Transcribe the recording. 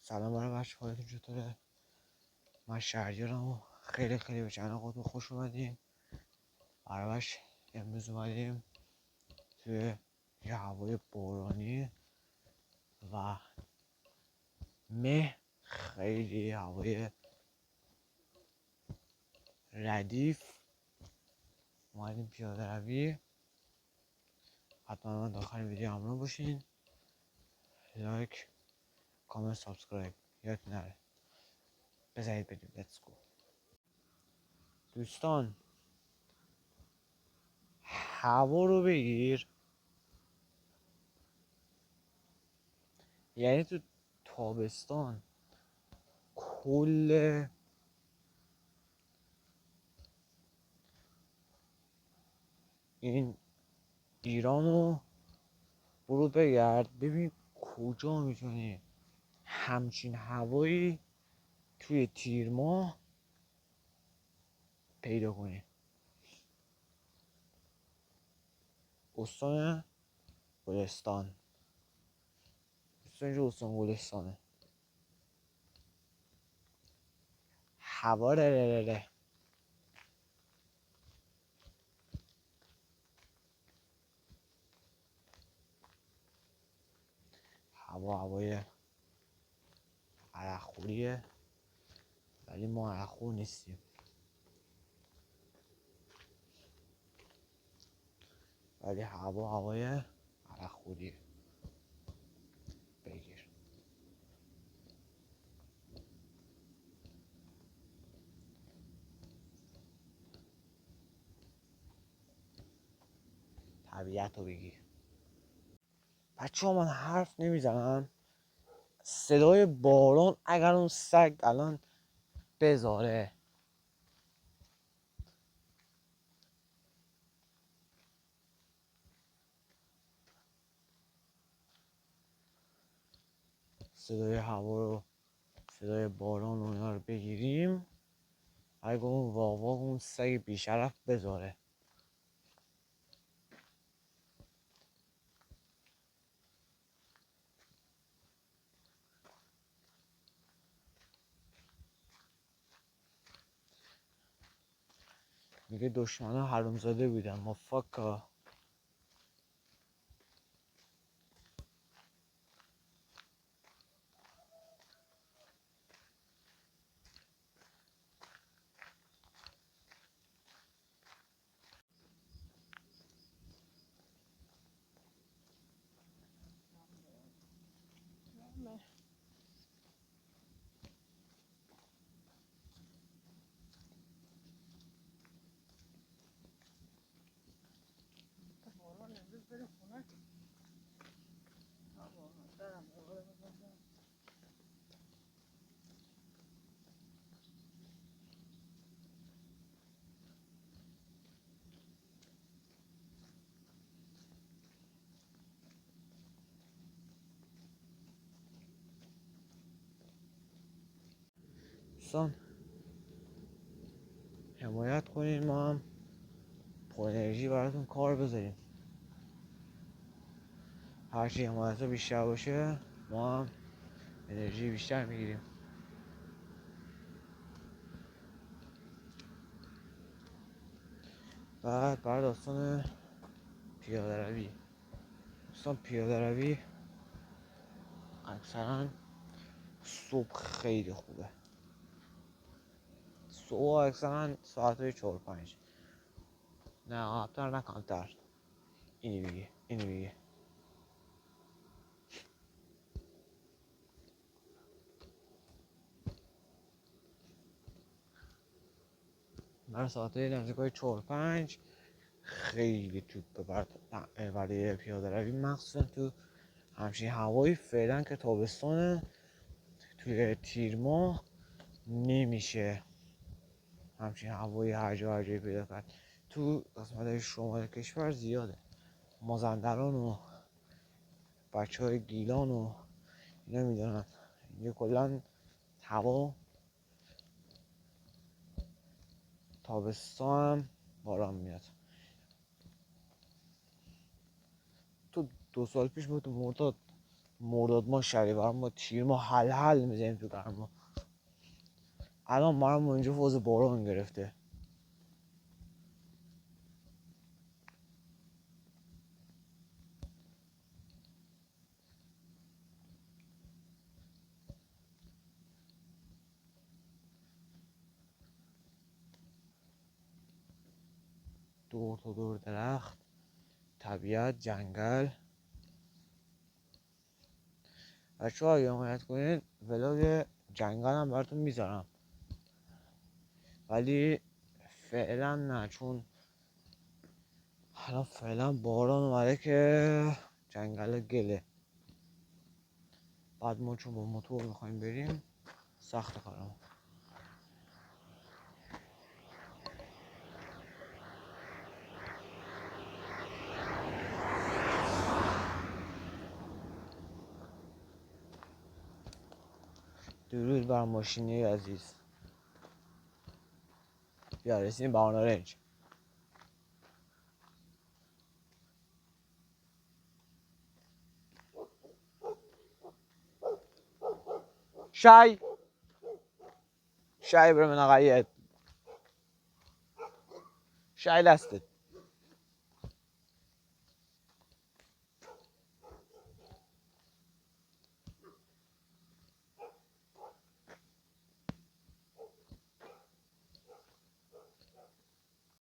سلام برای بچه، حالتون چطوره؟ من شهریارم و خیلی به چنل خودتون خوش اومدین. برابش امروز اومدیم توی یه هوای بارانی و خیلی هوای ردیف. اومدیم پیاده روی. حتما من داخل ویدیو همراه باشین. لایک، کامنت، سابسکرایب یادتون نره. بزنید بریم. لیتس گو. دوستان هوا رو بگیر، یعنی تو تابستان کل این ایرانو برو بگرد ببین کجا میتونی همچین هوایی توی تیر ماه پیدا کنی. استان گلستان، استان گلستانه. هوا رره، هوای عرقخوریه، ولی ما عرقخور نیستیم. ولی هوای عرقخوریه. بگیر. طبیعت رو بگیر. بچه ها من حرف نمیزنم. صدای باران اگر اون سگ الان بذاره، صدای هوا رو، صدای باران رو اینا رو بگیریم، اگه اون واوا اون سگ بیشرف بذاره. میگه دشمنا حرومزاده بودن. ما فاکا. دوستان حمایت کنین، ما هم پر انرژی براتون کار بذاریم. هرچی حمایت ها بیشتر باشه ما هم انرژی بیشتر میگیریم. بعد برای داستان پیاده روی. دوستان پیاده روی اکثرا صبح خیلی خوبه. صبح اکثرا ساعت 4-5، نه قبلتر نه کمتر. اینی بگه من ساعت نزدیکای 4-5 خیلی توپه برای پیاده روی، مخصوصا تو همچین هوایی. فعلا که تابستانه، توی تیر ماه نمیشه همچین هوایی هر جایی پیدا کرد. تو قسمت شمال کشور زیاده. مازندران و بچه های گیلان و اینا میدونن. اینجا کلان هوا تابستان هم باران میاد. تو 2 سال پیش بود مرداد مرداد ما شهریور با تیر ما حل میزنیم تو گرما. الان ما هم اونجا فوز باران گرفته. دور تا دور درخت، طبیعت، جنگل. بچه ها اگه حمایت کنید ولاگ جنگل هم براتون میذارم، ولی فعلا نه، چون حالا فعلا باران اومده که جنگل گله. بعد ما چون با موتور میخوایم بریم سخت کارم. درود بر ماشینی عزیز. بیا رسیدیم به آنارنج. شاي شاي برمنا غايات شاي لاستت